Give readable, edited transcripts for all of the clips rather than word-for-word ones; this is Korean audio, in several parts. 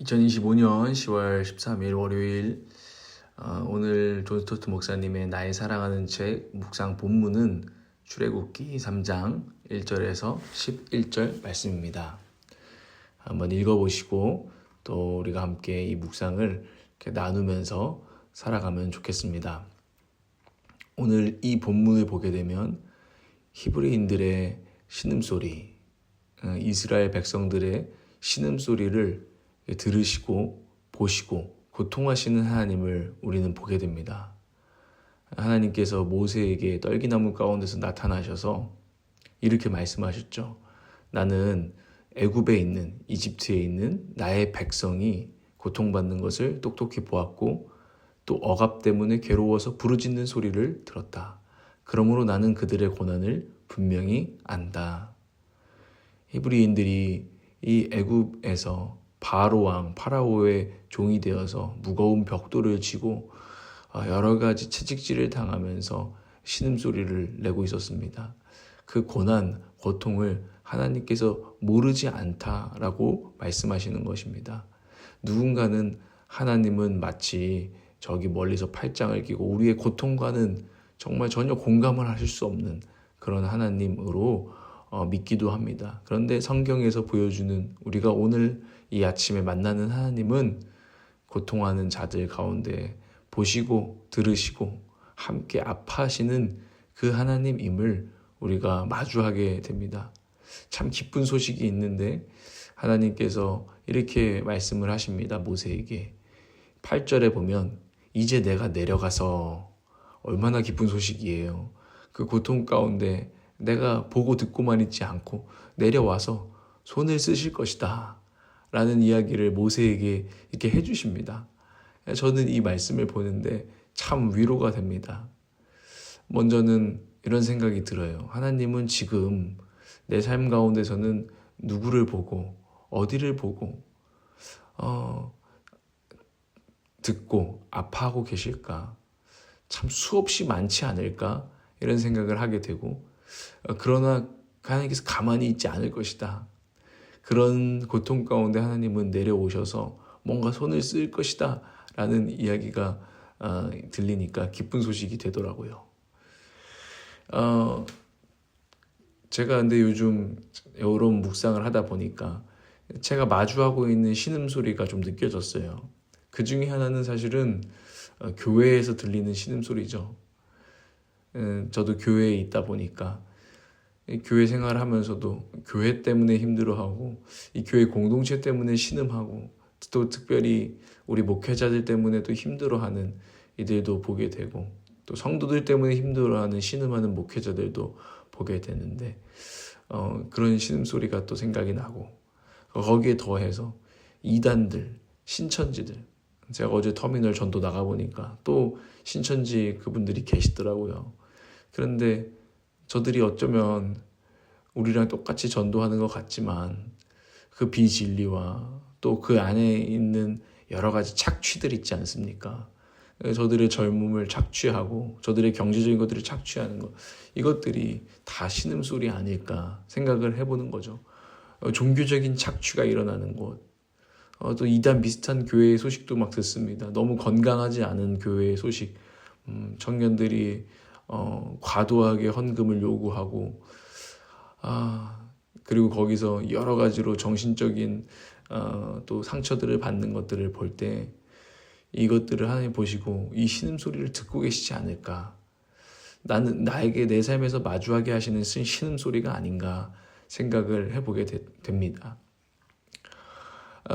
(2025년 10월 13일) 월요일, 오늘 존 스토트 목사님의 나의 사랑하는 책 묵상 본문은 출애굽기 3장 1절에서 11절 말씀입니다. 한번 읽어보시고 또 우리가 함께 이 묵상을 이렇게 나누면서 살아가면 좋겠습니다. 오늘 이 본문을 보게 되면 히브리인들의 신음소리, 이스라엘 백성들의 신음소리를 들으시고 보시고 고통하시는 하나님을 우리는 보게 됩니다. 하나님께서 모세에게 떨기나무 가운데서 나타나셔서 이렇게 말씀하셨죠. 나는 애굽에 있는, 이집트에 있는 나의 백성이 고통받는 것을 똑똑히 보았고 또 억압 때문에 괴로워서 부르짖는 소리를 들었다. 그러므로 나는 그들의 고난을 분명히 안다. 히브리인들이 이 애굽에서 바로 왕 파라오의 종이 되어서 무거운 벽돌을 지고 여러 가지 채찍질을 당하면서 신음소리를 내고 있었습니다. 그 고난, 고통을 하나님께서 모르지 않다라고 말씀하시는 것입니다. 누군가는 하나님은 마치 저기 멀리서 팔짱을 끼고 우리의 고통과는 정말 전혀 공감을 하실 수 없는 그런 하나님으로 믿기도 합니다. 그런데 성경에서 보여주는 우리가 오늘 이 아침에 만나는 하나님은 고통하는 자들 가운데 보시고 들으시고 함께 아파하시는 그 하나님임을 우리가 마주하게 됩니다. 참 기쁜 소식이 있는데 하나님께서 이렇게 말씀을 하십니다. 모세에게 8절에 보면 이제 내가 내려가서, 얼마나 기쁜 소식이에요. 그 고통 가운데 내가 보고 듣고만 있지 않고 내려와서 손을 쓰실 것이다 라는 이야기를 모세에게 이렇게 해주십니다. 저는 이 말씀을 보는데 참 위로가 됩니다. 먼저는 이런 생각이 들어요. 하나님은 지금 내 삶 가운데서는 누구를 보고 어디를 보고 듣고 아파하고 계실까? 참 수없이 많지 않을까? 이런 생각을 하게 되고, 그러나 하나님께서 가만히 있지 않을 것이다. 그런 고통 가운데 하나님은 내려오셔서 뭔가 손을 쓸 것이다 라는 이야기가 들리니까 기쁜 소식이 되더라고요. 제가 근데 요즘 이런 묵상을 하다 보니까 제가 마주하고 있는 신음소리가 좀 느껴졌어요. 그 중에 하나는 사실은 교회에서 들리는 신음소리죠. 저도 교회에 있다 보니까 교회 생활을 하면서도 교회 때문에 힘들어하고 이 교회 공동체 때문에 신음하고 또 특별히 우리 목회자들 때문에도 힘들어하는 이들도 보게 되고 또 성도들 때문에 힘들어하는 신음하는 목회자들도 보게 되는데 그런 신음소리가 또 생각이 나고 거기에 더해서 이단들, 신천지들, 제가 어제 터미널 전도 나가보니까 또 신천지 그분들이 계시더라고요. 그런데 저들이 어쩌면 우리랑 똑같이 전도하는 것 같지만 그 비진리와 또 그 안에 있는 여러 가지 착취들 있지 않습니까? 저들의 젊음을 착취하고 저들의 경제적인 것들을 착취하는 것, 이것들이 다 신음소리 아닐까 생각을 해보는 거죠. 종교적인 착취가 일어나는 곳, 또 이단 비슷한 교회의 소식도 막 듣습니다. 너무 건강하지 않은 교회의 소식, 청년들이 과도하게 헌금을 요구하고 그리고 거기서 여러 가지로 정신적인 또 상처들을 받는 것들을 볼 때 이것들을 하나님 보시고 이 신음소리를 듣고 계시지 않을까, 나는 나에게 내 삶에서 마주하게 하시는 신음소리가 아닌가 생각을 해보게 됩니다.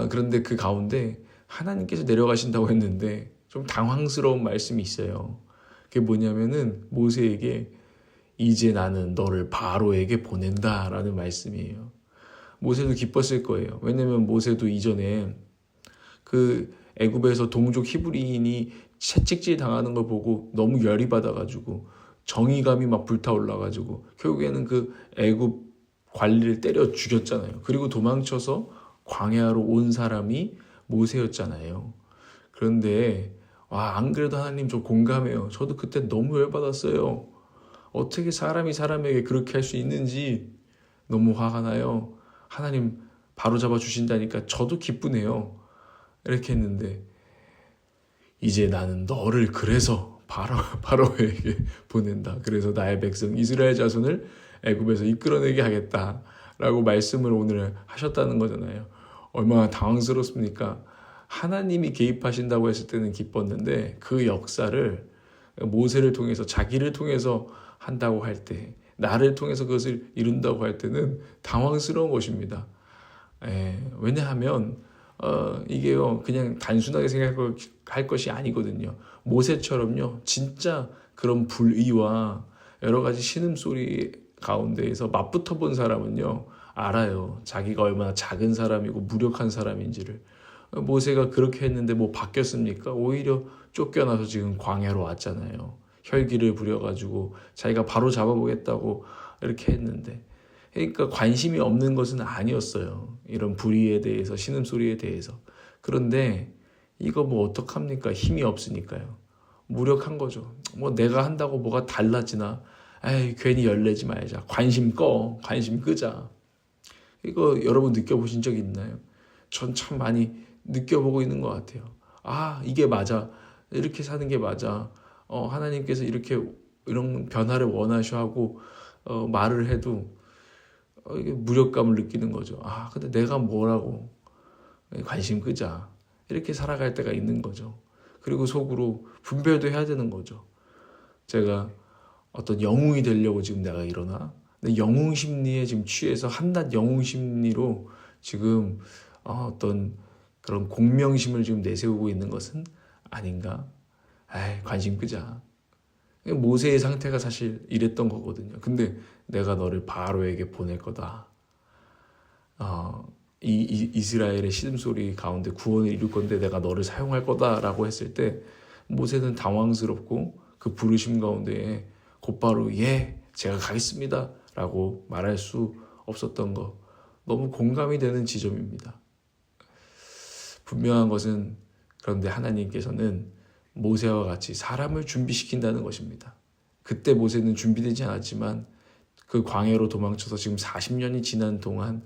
그런데 그 가운데 하나님께서 내려가신다고 했는데 좀 당황스러운 말씀이 있어요. 그게 뭐냐면은 모세에게 이제 나는 너를 바로에게 보낸다라는 말씀이에요. 모세도 기뻤을 거예요. 왜냐면 모세도 이전에 그 애굽에서 동족 히브리인이 채찍질 당하는 걸 보고 너무 열이 받아가지고 정의감이 막 불타올라가지고 결국에는 그 애굽 관리를 때려 죽였잖아요. 그리고 도망쳐서 광야로 온 사람이 모세였잖아요. 그런데 안 그래도 하나님 저 공감해요. 저도 그때 너무 열받았어요. 어떻게 사람이 사람에게 그렇게 할 수 있는지 너무 화가 나요. 하나님 바로잡아 주신다니까 저도 기쁘네요. 이렇게 했는데 이제 나는 너를 그래서 바로에게 보낸다. 그래서 나의 백성 이스라엘 자손을 애굽에서 이끌어내게 하겠다라고 말씀을 오늘 하셨다는 거잖아요. 얼마나 당황스럽습니까? 하나님이 개입하신다고 했을 때는 기뻤는데 그 역사를 모세를 통해서 자기를 통해서 한다고 할 때, 나를 통해서 그것을 이룬다고 할 때는 당황스러운 것입니다. 왜냐하면 이게요 그냥 단순하게 생각할 것이 아니거든요. 모세처럼요 진짜 그런 불의와 여러 가지 신음소리 가운데에서 맞붙어 본 사람은요 알아요. 자기가 얼마나 작은 사람이고 무력한 사람인지를. 모세가 그렇게 했는데 뭐 바뀌었습니까? 오히려 쫓겨나서 지금 광야로 왔잖아요. 혈기를 부려가지고 자기가 바로 잡아보겠다고 이렇게 했는데, 그러니까 관심이 없는 것은 아니었어요. 이런 불의에 대해서, 신음소리에 대해서. 그런데 이거 뭐 어떡합니까? 힘이 없으니까요. 무력한 거죠. 뭐 내가 한다고 뭐가 달라지나? 에이, 괜히 열내지 말자. 관심 끄자. 이거 여러분 느껴보신 적 있나요? 전 참 많이 느껴보고 있는 것 같아요. 아, 이게 맞아. 이렇게 사는 게 맞아. 하나님께서 이렇게 이런 변화를 원하셔 하고 말을 해도 이게 무력감을 느끼는 거죠. 아, 근데 내가 뭐라고 관심 끄자. 이렇게 살아갈 때가 있는 거죠. 그리고 속으로 분별도 해야 되는 거죠. 제가 어떤 영웅이 되려고 지금 내가 일어나? 근데 영웅 심리에 지금 취해서 한낱 영웅 심리로 지금 어떤 그런 공명심을 지금 내세우고 있는 것은 아닌가? 에이, 관심 끄자. 모세의 상태가 사실 이랬던 거거든요. 근데 내가 너를 바로에게 보낼 거다. 이 이스라엘의 신음소리 가운데 구원을 이룰 건데 내가 너를 사용할 거다라고 했을 때 모세는 당황스럽고 그 부르심 가운데 곧바로 예, 제가 가겠습니다 라고 말할 수 없었던 거 너무 공감이 되는 지점입니다. 분명한 것은 그런데 하나님께서는 모세와 같이 사람을 준비시킨다는 것입니다. 그때 모세는 준비되지 않았지만 그 광야로 도망쳐서 지금 40년이 지난 동안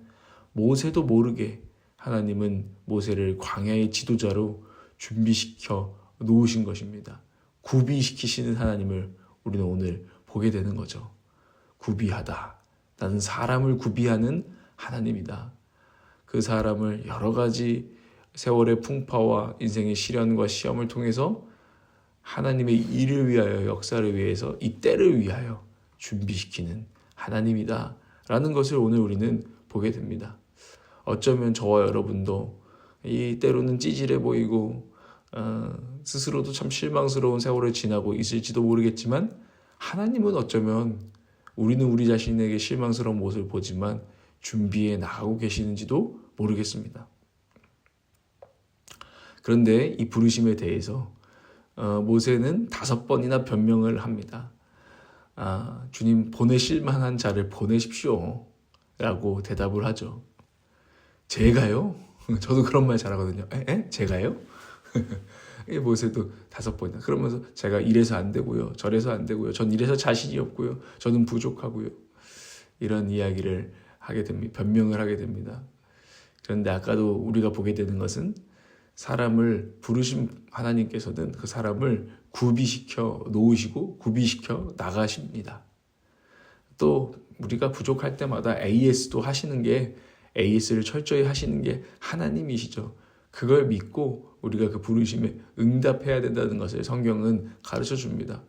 모세도 모르게 하나님은 모세를 광야의 지도자로 준비시켜 놓으신 것입니다. 구비시키시는 하나님을 우리는 오늘 보게 되는 거죠. 구비하다. 나는 사람을 구비하는 하나님이다. 그 사람을 여러 가지 세월의 풍파와 인생의 시련과 시험을 통해서 하나님의 일을 위하여, 역사를 위해서, 이 때를 위하여 준비시키는 하나님이다 라는 것을 오늘 우리는 보게 됩니다. 어쩌면 저와 여러분도 이 때로는 찌질해 보이고 스스로도 참 실망스러운 세월을 지나고 있을지도 모르겠지만 하나님은 어쩌면 우리는 우리 자신에게 실망스러운 모습을 보지만 준비해 나가고 계시는지도 모르겠습니다. 그런데 이 부르심에 대해서 모세는 5번이나 변명을 합니다. 주님, 보내실 만한 자를 보내십시오 라고 대답을 하죠. 제가요? 저도 그런 말 잘하거든요. 제가요? 모세도 5번이나 그러면서 제가 이래서 안 되고요, 저래서 안 되고요, 전 이래서 자신이 없고요, 저는 부족하고요, 이런 이야기를 하게 됩니다. 변명을 하게 됩니다. 그런데 아까도 우리가 보게 되는 것은 사람을 부르신 하나님께서는 그 사람을 구비시켜 놓으시고 구비시켜 나가십니다. 또 우리가 부족할 때마다 AS도 하시는 게, AS를 철저히 하시는 게 하나님이시죠. 그걸 믿고 우리가 그 부르심에 응답해야 된다는 것을 성경은 가르쳐 줍니다.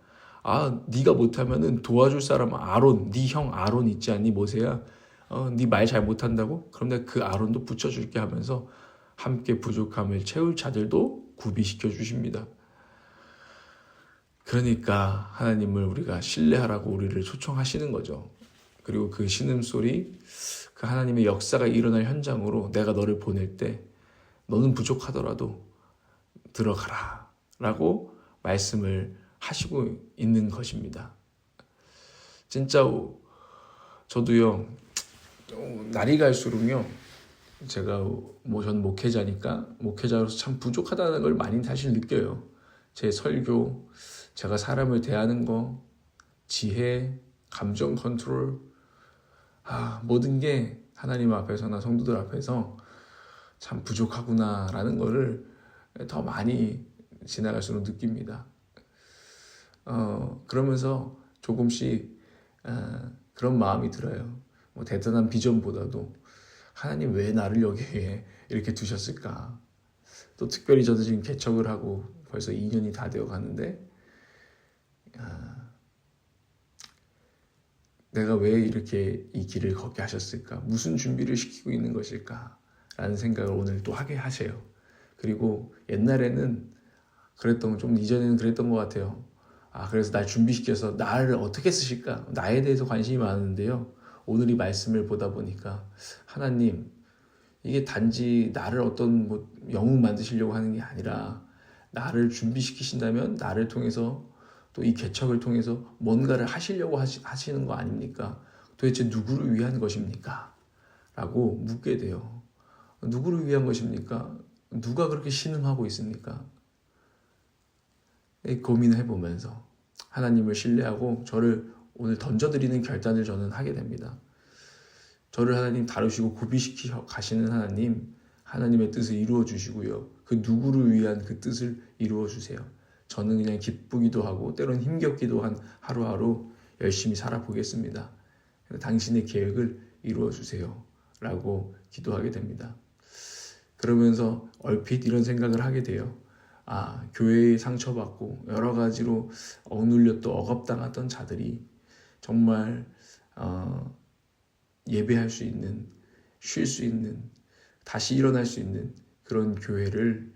네가 못하면은 도와줄 사람 아론, 네 형 아론 있지 않니 모세야? 네 말 잘 못한다고? 그럼 내가 그 아론도 붙여줄게 하면서 함께 부족함을 채울 자들도 구비시켜 주십니다. 그러니까 하나님을 우리가 신뢰하라고 우리를 초청하시는 거죠. 그리고 그 신음소리, 그 하나님의 역사가 일어날 현장으로 내가 너를 보낼 때 너는 부족하더라도 들어가라 라고 말씀을 하시고 있는 것입니다. 진짜 저도요, 날이 갈수록요, 제가 전 목회자니까 목회자로서 참 부족하다는 걸 많이 사실 느껴요. 제 설교, 제가 사람을 대하는 거, 지혜, 감정 컨트롤, 모든 게 하나님 앞에서나 성도들 앞에서 참 부족하구나라는 거를 더 많이 지나갈수록 느낍니다. 그러면서 조금씩 그런 마음이 들어요. 뭐 대단한 비전보다도 하나님 왜 나를 여기에 이렇게 두셨을까? 또 특별히 저도 지금 개척을 하고 벌써 2년이 다 되어 가는데 내가 왜 이렇게 이 길을 걷게 하셨을까? 무슨 준비를 시키고 있는 것일까? 라는 생각을 오늘 또 하게 하세요. 그리고 옛날에는 좀 이전에는 그랬던 것 같아요. 그래서 날 준비시켜서 나를 어떻게 쓰실까? 나에 대해서 관심이 많은데요. 오늘 이 말씀을 보다 보니까 하나님, 이게 단지 나를 어떤 영웅 만드시려고 하는 게 아니라 나를 준비시키신다면 나를 통해서 또 이 개척을 통해서 뭔가를 하시려고 하시는 거 아닙니까? 도대체 누구를 위한 것입니까? 라고 묻게 돼요. 누구를 위한 것입니까? 누가 그렇게 신음하고 있습니까? 고민을 해보면서 하나님을 신뢰하고 저를 오늘 던져드리는 결단을 저는 하게 됩니다. 저를 하나님 다루시고 구비시켜 가시는 하나님의 뜻을 이루어 주시고요. 그 누구를 위한 그 뜻을 이루어 주세요. 저는 그냥 기쁘기도 하고 때론 힘겹기도 한 하루하루 열심히 살아보겠습니다. 당신의 계획을 이루어 주세요. 라고 기도하게 됩니다. 그러면서 얼핏 이런 생각을 하게 돼요. 교회에 상처받고 여러 가지로 억눌려 또 억압당했던 자들이 정말 예배할 수 있는, 쉴 수 있는, 다시 일어날 수 있는 그런 교회를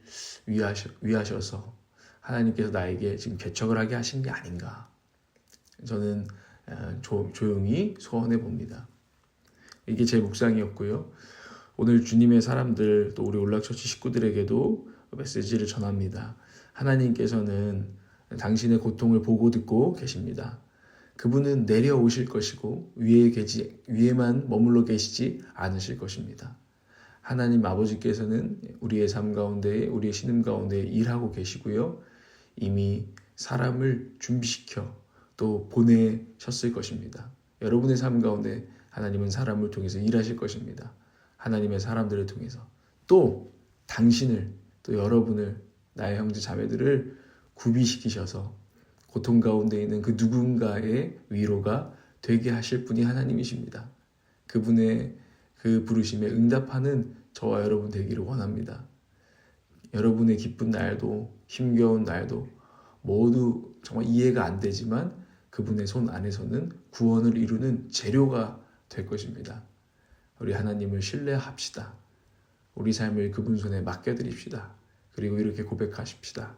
위하셔서 하나님께서 나에게 지금 개척을 하게 하신 게 아닌가. 저는 조용히 소원해 봅니다. 이게 제 묵상이었고요. 오늘 주님의 사람들, 또 우리 올락처치 식구들에게도 메시지를 전합니다. 하나님께서는 당신의 고통을 보고 듣고 계십니다. 그분은 내려오실 것이고 위에만 머물러 계시지 않으실 것입니다. 하나님 아버지께서는 우리의 삶 가운데, 우리의 신음 가운데 일하고 계시고요. 이미 사람을 준비시켜 또 보내셨을 것입니다. 여러분의 삶 가운데 하나님은 사람을 통해서 일하실 것입니다. 하나님의 사람들을 통해서 또 당신을, 또 여러분을, 나의 형제 자매들을 구비시키셔서 고통 가운데 있는 그 누군가의 위로가 되게 하실 분이 하나님이십니다. 그분의 그 부르심에 응답하는 저와 여러분 되기를 원합니다. 여러분의 기쁜 날도 힘겨운 날도 모두 정말 이해가 안 되지만 그분의 손 안에서는 구원을 이루는 재료가 될 것입니다. 우리 하나님을 신뢰합시다. 우리 삶을 그분 손에 맡겨드립시다. 그리고 이렇게 고백하십시다.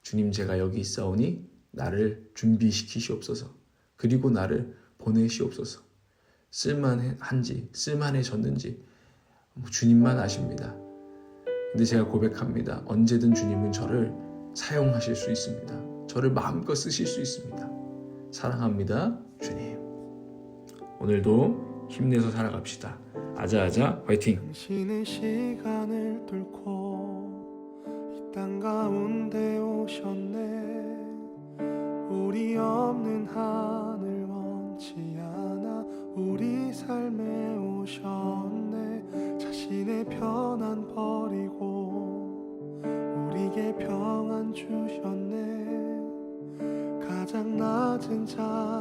주님, 제가 여기 있사오니 나를 준비시키시옵소서. 그리고 나를 보내시옵소서. 쓸만한지 쓸만해졌는지 주님만 아십니다. 근데 제가 고백합니다. 언제든 주님은 저를 사용하실 수 있습니다. 저를 마음껏 쓰실 수 있습니다. 사랑합니다, 주님. 오늘도 힘내서 살아갑시다. 아자아자 화이팅! 당신의 시간을 뚫고 이 땅 가운데 오셨네. 우리 없는 하늘 원치 않아 우리 삶에 오셨네. 자신의 편안 버리고 우리에게 평안 주셨네. 가장 낮은 자